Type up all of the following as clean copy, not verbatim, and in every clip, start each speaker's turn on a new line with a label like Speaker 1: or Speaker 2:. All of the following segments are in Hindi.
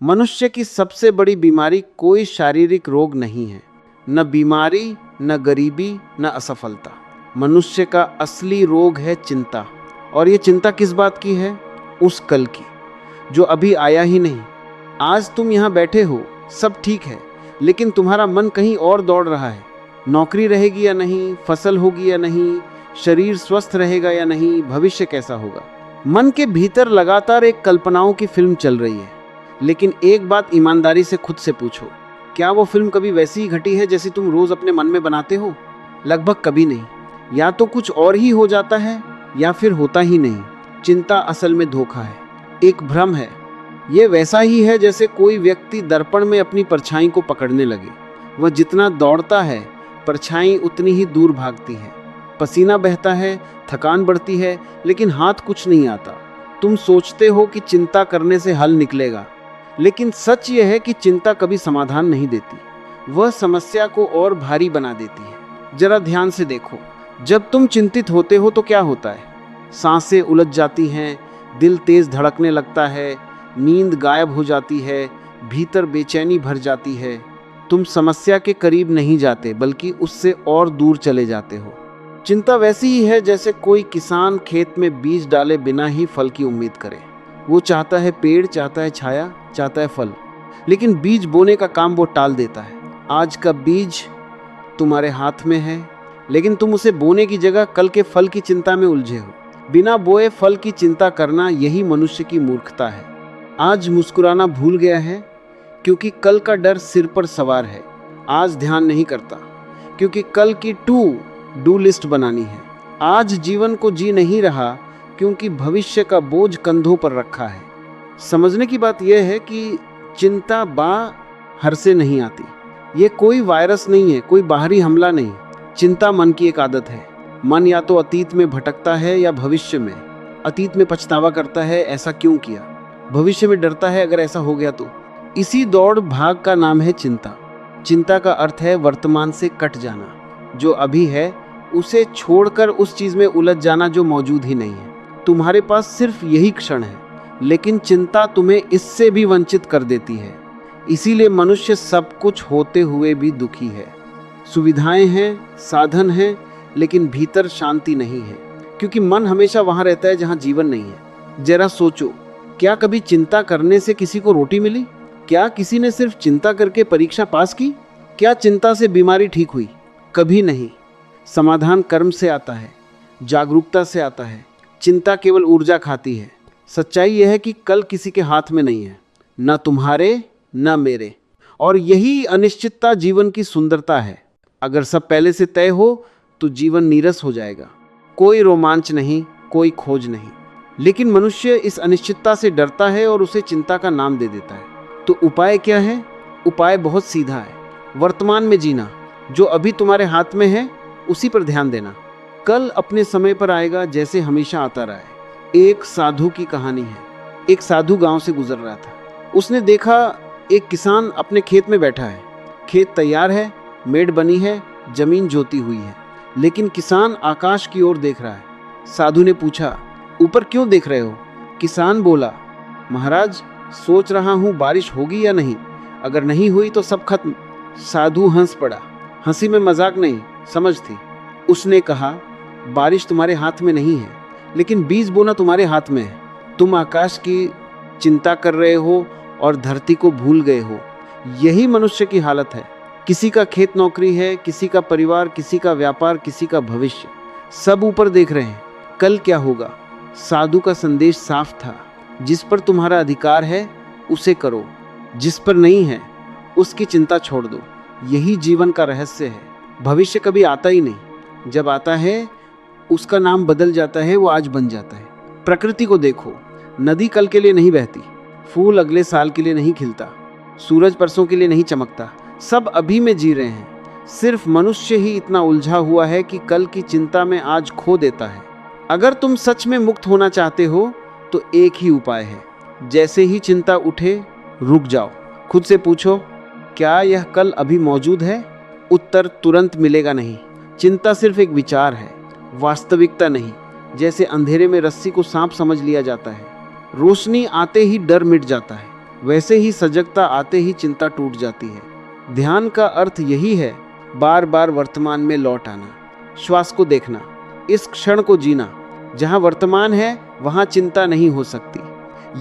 Speaker 1: मनुष्य की सबसे बड़ी बीमारी कोई शारीरिक रोग नहीं है, न बीमारी, न गरीबी, न असफलता। मनुष्य का असली रोग है चिंता। और ये चिंता किस बात की है? उस कल की, जो अभी आया ही नहीं। आज तुम यहाँ बैठे हो, सब ठीक है, लेकिन तुम्हारा मन कहीं और दौड़ रहा है। नौकरी रहेगी या नहीं, फसल होगी या नहीं, शरीर स्वस्थ रहेगा या नहीं, भविष्य कैसा होगा। मन के भीतर लगातार एक कल्पनाओं की फिल्म चल रही है। लेकिन एक बात ईमानदारी से खुद से पूछो, क्या वो फिल्म कभी वैसी ही घटी है जैसी तुम रोज अपने मन में बनाते हो? लगभग कभी नहीं। या तो कुछ और ही हो जाता है या फिर होता ही नहीं। चिंता असल में धोखा है, एक भ्रम है। ये वैसा ही है जैसे कोई व्यक्ति दर्पण में अपनी परछाई को पकड़ने लगे। वह जितना दौड़ता है, परछाई उतनी ही दूर भागती है। पसीना बहता है, थकान बढ़ती है, लेकिन हाथ कुछ नहीं आता। तुम सोचते हो कि चिंता करने से हल निकलेगा, लेकिन सच यह है कि चिंता कभी समाधान नहीं देती, वह समस्या को और भारी बना देती है। जरा ध्यान से देखो, जब तुम चिंतित होते हो तो क्या होता है? सांसें उलझ जाती हैं, दिल तेज धड़कने लगता है, नींद गायब हो जाती है, भीतर बेचैनी भर जाती है। तुम समस्या के करीब नहीं जाते, बल्कि उससे और दूर चले जाते हो। चिंता वैसी ही है जैसे कोई किसान खेत में बीज डाले बिना ही फल की उम्मीद करे। वो चाहता है पेड़, चाहता है छाया, चाहता है फल, लेकिन बीज बोने का काम वो टाल देता है। आज का बीज तुम्हारे हाथ में है, लेकिन तुम उसे बोने की जगह कल के फल की चिंता में उलझे हो। बिना बोए फल की चिंता करना, यही मनुष्य की मूर्खता है। आज मुस्कुराना भूल गया है क्योंकि कल का डर सिर पर सवार है। आज ध्यान नहीं करता क्योंकि कल की डू लिस्ट बनानी है। आज जीवन को जी नहीं रहा क्योंकि भविष्य का बोझ कंधों पर रखा है। समझने की बात यह है कि चिंता बाहर से नहीं आती। ये कोई वायरस नहीं है, कोई बाहरी हमला नहीं। चिंता मन की एक आदत है। मन या तो अतीत में भटकता है या भविष्य में। अतीत में पछतावा करता है, ऐसा क्यों किया। भविष्य में डरता है, अगर ऐसा हो गया तो। इसी दौड़ भाग का नाम है चिंता। चिंता का अर्थ है वर्तमान से कट जाना। जो अभी है उसे छोड़कर उस चीज में उलझ जाना जो मौजूद ही नहीं है। तुम्हारे पास सिर्फ यही क्षण है, लेकिन चिंता तुम्हें इससे भी वंचित कर देती है। इसीलिए मनुष्य सब कुछ होते हुए भी दुखी है। सुविधाएं हैं, साधन हैं, लेकिन भीतर शांति नहीं है, क्योंकि मन हमेशा वहां रहता है जहां जीवन नहीं है। जरा सोचो, क्या कभी चिंता करने से किसी को रोटी मिली? क्या किसी ने सिर्फ चिंता करके परीक्षा पास की? क्या चिंता से बीमारी ठीक हुई? कभी नहीं। समाधान कर्म से आता है, जागरूकता से आता है। चिंता केवल ऊर्जा खाती है। सच्चाई यह है कि कल किसी के हाथ में नहीं है, न तुम्हारे न मेरे। और यही अनिश्चितता जीवन की सुंदरता है। अगर सब पहले से तय हो तो जीवन नीरस हो जाएगा। कोई रोमांच नहीं, कोई खोज नहीं। लेकिन मनुष्य इस अनिश्चितता से डरता है और उसे चिंता का नाम दे देता है। तो उपाय क्या है? उपाय बहुत सीधा है। वर्तमान में जीना। जो अभी तुम्हारे हाथ में है उसी पर ध्यान देना। कल अपने समय पर आएगा, जैसे हमेशा आता रहा है। एक साधु की कहानी है। एक साधु गांव से गुजर रहा था। उसने देखा एक किसान अपने खेत में बैठा है। खेत तैयार है, मेड़ बनी है, जमीन जोती हुई है, लेकिन किसान आकाश की ओर देख रहा है। साधु ने पूछा, ऊपर क्यों देख रहे हो? किसान बोला, महाराज, सोच रहा हूँ बारिश होगी या नहीं। अगर नहीं हुई तो सब खत्म। साधु हंस पड़ा। हंसी में मजाक नहीं, समझ थी। उसने कहा, बारिश तुम्हारे हाथ में नहीं है, लेकिन बीज बोना तुम्हारे हाथ में है। तुम आकाश की चिंता कर रहे हो और धरती को भूल गए हो। यही मनुष्य की हालत है। किसी का खेत नौकरी है, किसी का परिवार, किसी का व्यापार, किसी का भविष्य। सब ऊपर देख रहे हैं, कल क्या होगा। साधु का संदेश साफ था, जिस पर तुम्हारा अधिकार है उसे करो, जिस पर नहीं है उसकी चिंता छोड़ दो। यही जीवन का रहस्य है। भविष्य कभी आता ही नहीं। जब आता है उसका नाम बदल जाता है, वो आज बन जाता है। प्रकृति को देखो, नदी कल के लिए नहीं बहती, फूल अगले साल के लिए नहीं खिलता, सूरज परसों के लिए नहीं चमकता। सब अभी में जी रहे हैं। सिर्फ मनुष्य ही इतना उलझा हुआ है कि कल की चिंता में आज खो देता है। अगर तुम सच में मुक्त होना चाहते हो तो एक ही उपाय है। जैसे ही चिंता उठे, रुक जाओ। खुद से पूछो, क्या यह कल अभी मौजूद है? उत्तर तुरंत मिलेगा नहीं। चिंता सिर्फ एक विचार है, वास्तविकता नहीं। जैसे अंधेरे में रस्सी को सांप समझ लिया जाता है, रोशनी आते ही डर मिट जाता है। वैसे ही सजगता आते ही चिंता टूट जाती है। ध्यान का अर्थ यही है, बार बार वर्तमान में लौट आना, श्वास को देखना, इस क्षण को जीना। जहाँ वर्तमान है वहाँ चिंता नहीं हो सकती।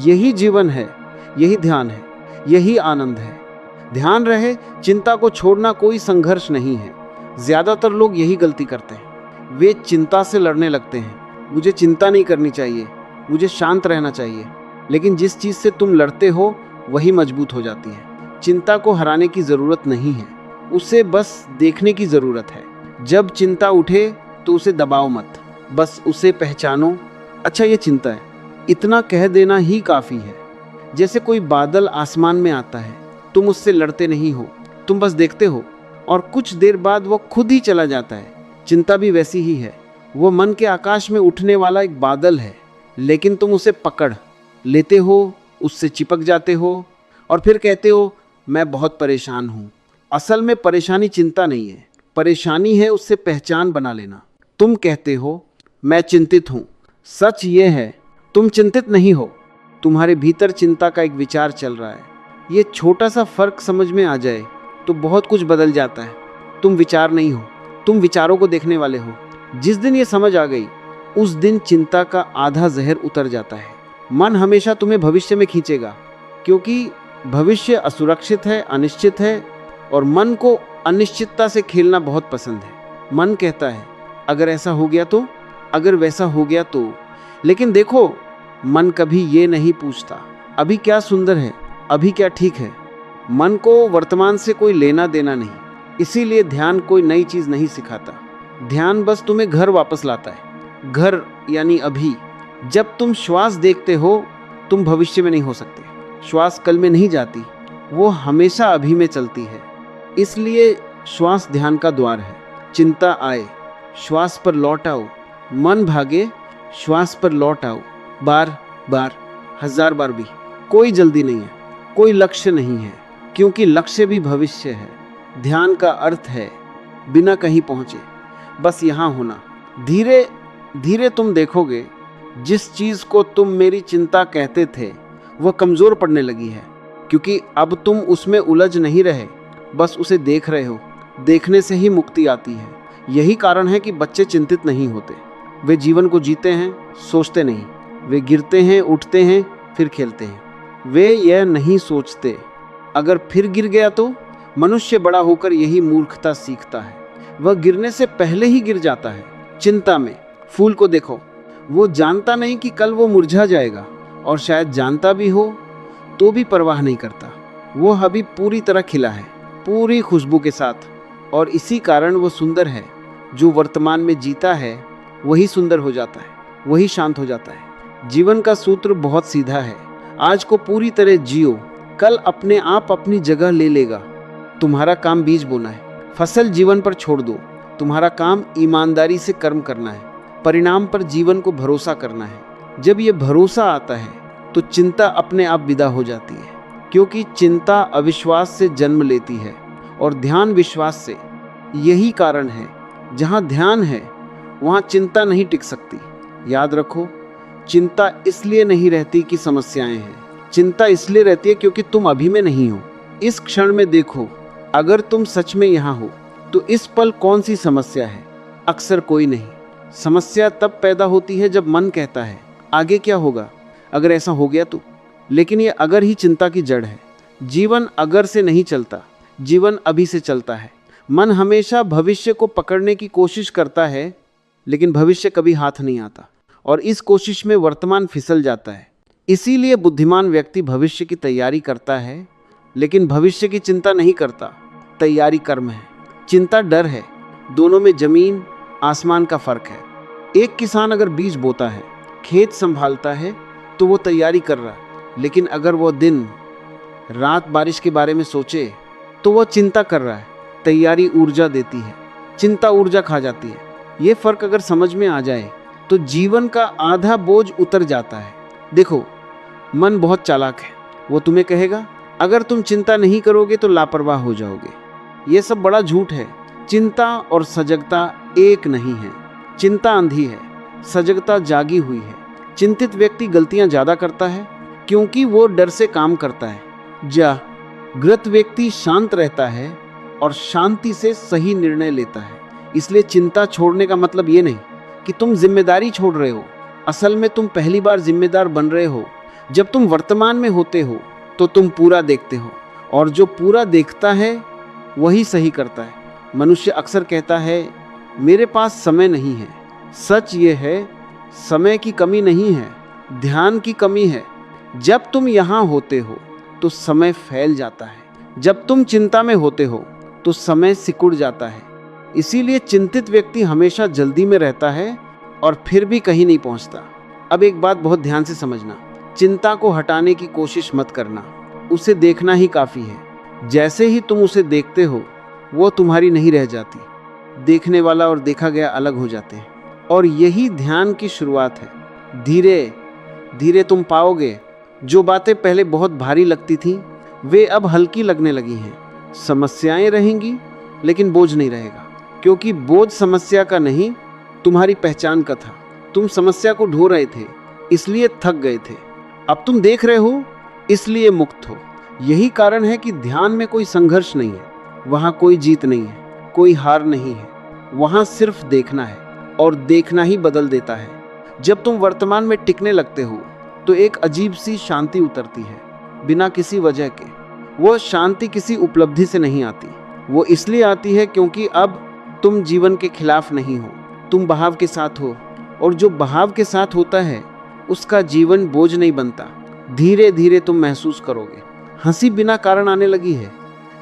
Speaker 1: यही जीवन है, यही ध्यान है, यही आनंद है। ध्यान रहे, चिंता को छोड़ना कोई संघर्ष नहीं है। ज्यादातर लोग यही गलती करते हैं, वे चिंता से लड़ने लगते हैं। मुझे चिंता नहीं करनी चाहिए, मुझे शांत रहना चाहिए। लेकिन जिस चीज से तुम लड़ते हो वही मजबूत हो जाती है। चिंता को हराने की जरूरत नहीं है, उसे बस देखने की जरूरत है। जब चिंता उठे तो उसे दबाओ मत, बस उसे पहचानो। अच्छा, ये चिंता है, इतना कह देना ही काफी है। जैसे कोई बादल आसमान में आता है, तुम उससे लड़ते नहीं हो, तुम बस देखते हो और कुछ देर बाद वो खुद ही चला जाता है। चिंता भी वैसी ही है, वो मन के आकाश में उठने वाला एक बादल है, लेकिन तुम उसे पकड़ लेते हो, उससे चिपक जाते हो और फिर कहते हो मैं बहुत परेशान हूँ। असल में परेशानी चिंता नहीं है, परेशानी है उससे पहचान बना लेना। तुम कहते हो मैं चिंतित हूँ, सच ये है तुम चिंतित नहीं हो, तुम्हारे भीतर चिंता का एक विचार चल रहा है। ये छोटा सा फर्क समझ में आ जाए तो बहुत कुछ बदल जाता है। तुम विचार नहीं हो, तुम विचारों को देखने वाले हो। जिस दिन ये समझ आ गई, उस दिन चिंता का आधा जहर उतर जाता है। मन हमेशा तुम्हें भविष्य में खींचेगा, क्योंकि भविष्य असुरक्षित है, अनिश्चित है और मन को अनिश्चितता से खेलना बहुत पसंद है। मन कहता है अगर ऐसा हो गया तो, अगर वैसा हो गया तो। लेकिन देखो, मन कभी ये नहीं पूछता अभी क्या सुंदर है, अभी क्या ठीक है। मन को वर्तमान से कोई लेना देना नहीं। इसीलिए ध्यान कोई नई चीज नहीं सिखाता, ध्यान बस तुम्हें घर वापस लाता है। घर यानी अभी। जब तुम श्वास देखते हो, तुम भविष्य में नहीं हो सकते। श्वास कल में नहीं जाती, वो हमेशा अभी में चलती है। इसलिए श्वास ध्यान का द्वार है। चिंता आए, श्वास पर लौट आओ, मन भागे, श्वास पर लौट आओ। बार बार, 1000 बार भी। कोई जल्दी नहीं है, कोई लक्ष्य नहीं है, क्योंकि लक्ष्य भी भविष्य है। ध्यान का अर्थ है बिना कहीं पहुंचे, बस यहाँ होना। धीरे धीरे तुम देखोगे जिस चीज को तुम मेरी चिंता कहते थे वह कमजोर पड़ने लगी है, क्योंकि अब तुम उसमें उलझ नहीं रहे, बस उसे देख रहे हो। देखने से ही मुक्ति आती है। यही कारण है कि बच्चे चिंतित नहीं होते। वे जीवन को जीते हैं, सोचते नहीं। वे गिरते हैं, उठते हैं, फिर खेलते हैं। वे यह नहीं सोचते अगर फिर गिर गया तो। मनुष्य बड़ा होकर यही मूर्खता सीखता है, वह गिरने से पहले ही गिर जाता है। चिंता में फूल को देखो, वो जानता नहीं कि कल वो मुरझा जाएगा, और शायद जानता भी हो तो भी परवाह नहीं करता। वो अभी पूरी तरह खिला है, पूरी खुशबू के साथ, और इसी कारण वो सुंदर है। जो वर्तमान में जीता है वही सुंदर हो जाता है, वही शांत हो जाता है। जीवन का सूत्र बहुत सीधा है, आज को पूरी तरह जियो, कल अपने आप अपनी जगह ले लेगा। तुम्हारा काम बीज बोना है, फसल जीवन पर छोड़ दो। तुम्हारा काम ईमानदारी से कर्म करना है, परिणाम पर जीवन को भरोसा करना है। जब ये भरोसा आता है तो चिंता अपने आप विदा हो जाती है, क्योंकि चिंता अविश्वास से जन्म लेती है और ध्यान विश्वास से। यही कारण है जहाँ ध्यान है वहाँ चिंता नहीं टिक सकती। याद रखो, चिंता इसलिए नहीं रहती कि समस्याएं हैं, चिंता इसलिए रहती है क्योंकि तुम अभी में नहीं हो। इस क्षण में देखो, अगर तुम सच में यहाँ हो तो इस पल कौन सी समस्या है? अक्सर कोई नहीं। समस्या तब पैदा होती है जब मन कहता है आगे क्या होगा, अगर ऐसा हो गया तो। लेकिन ये अगर ही चिंता की जड़ है। जीवन अगर से नहीं चलता, जीवन अभी से चलता है। मन हमेशा भविष्य को पकड़ने की कोशिश करता है, लेकिन भविष्य कभी हाथ नहीं आता, और इस कोशिश में वर्तमान फिसल जाता है। इसीलिए बुद्धिमान व्यक्ति भविष्य की तैयारी करता है, लेकिन भविष्य की चिंता नहीं करता। तैयारी कर्म है, चिंता डर है। दोनों में जमीन आसमान का फर्क है। एक किसान अगर बीज बोता है, खेत संभालता है, तो वो तैयारी कर रहा है। लेकिन अगर वो दिन रात बारिश के बारे में सोचे तो वो चिंता कर रहा है। तैयारी ऊर्जा देती है, चिंता ऊर्जा खा जाती है। ये फर्क अगर समझ में आ जाए तो जीवन का आधा बोझ उतर जाता है। देखो, मन बहुत चालाक है, वो तुम्हें कहेगा अगर तुम चिंता नहीं करोगे तो लापरवाह हो जाओगे। ये सब बड़ा झूठ है। चिंता और सजगता एक नहीं है। चिंता अंधी है, सजगता जागी हुई है। चिंतित व्यक्ति गलतियां ज्यादा करता है क्योंकि वो डर से काम करता है, जागृत व्यक्ति शांत रहता है और शांति से सही निर्णय लेता है। इसलिए चिंता छोड़ने का मतलब ये नहीं कि तुम जिम्मेदारी छोड़ रहे हो। असल में तुम पहली बार जिम्मेदार बन रहे हो। जब तुम वर्तमान में होते हो तो तुम पूरा देखते हो, और जो पूरा देखता है वही सही करता है। मनुष्य अक्सर कहता है मेरे पास समय नहीं है। सच ये है, समय की कमी नहीं है, ध्यान की कमी है। जब तुम यहाँ होते हो तो समय फैल जाता है। जब तुम चिंता में होते हो तो समय सिकुड़ जाता है। इसीलिए चिंतित व्यक्ति हमेशा जल्दी में रहता है और फिर भी कहीं नहीं पहुंचता। अब एक बात बहुत ध्यान से समझना, चिंता को हटाने की कोशिश मत करना, उसे देखना ही काफ़ी है। जैसे ही तुम उसे देखते हो वो तुम्हारी नहीं रह जाती। देखने वाला और देखा गया अलग हो जाते हैं, और यही ध्यान की शुरुआत है। धीरे धीरे तुम पाओगे जो बातें पहले बहुत भारी लगती थीं वे अब हल्की लगने लगी हैं। समस्याएं रहेंगी लेकिन बोझ नहीं रहेगा, क्योंकि बोझ समस्या का नहीं, तुम्हारी पहचान का था। तुम समस्या को ढो रहे थे इसलिए थक गए थे, अब तुम देख रहे हो इसलिए मुक्त हो। यही कारण है कि ध्यान में कोई संघर्ष नहीं है, वहाँ कोई जीत नहीं है, कोई हार नहीं है। वहाँ सिर्फ देखना है, और देखना ही बदल देता है। जब तुम वर्तमान में टिकने लगते हो तो एक अजीब सी शांति उतरती है, बिना किसी वजह के। वो शांति किसी उपलब्धि से नहीं आती, वो इसलिए आती है क्योंकि अब तुम जीवन के खिलाफ नहीं हो, तुम बहाव के साथ हो। और जो बहाव के साथ होता है उसका जीवन बोझ नहीं बनता। धीरे धीरे तुम महसूस करोगे हंसी बिना कारण आने लगी है,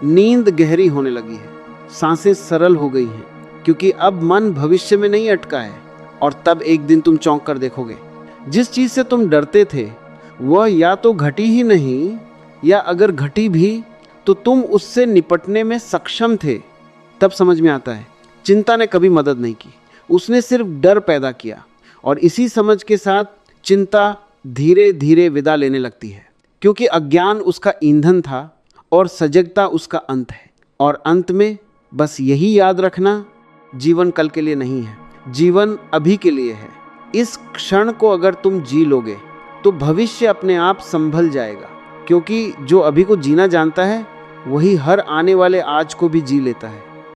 Speaker 1: नींद गहरी होने लगी है, सांसें सरल हो गई हैं, क्योंकि अब मन भविष्य में नहीं अटका है। और तब एक दिन तुम चौंक कर देखोगे जिस चीज से तुम डरते थे वह या तो घटी ही नहीं, या अगर घटी भी तो तुम उससे निपटने में सक्षम थे। तब समझ में आता है चिंता ने कभी मदद नहीं की, उसने सिर्फ डर पैदा किया। और इसी समझ के साथ चिंता धीरे धीरे विदा लेने लगती है, क्योंकि अज्ञान उसका ईंधन था और सजगता उसका अंत है। और अंत में बस यही याद रखना, जीवन कल के लिए नहीं है, जीवन अभी के लिए है। इस क्षण को अगर तुम जी लोगे तो भविष्य अपने आप संभल जाएगा, क्योंकि जो अभी को जीना जानता है वही हर आने वाले आज को भी जी लेता है।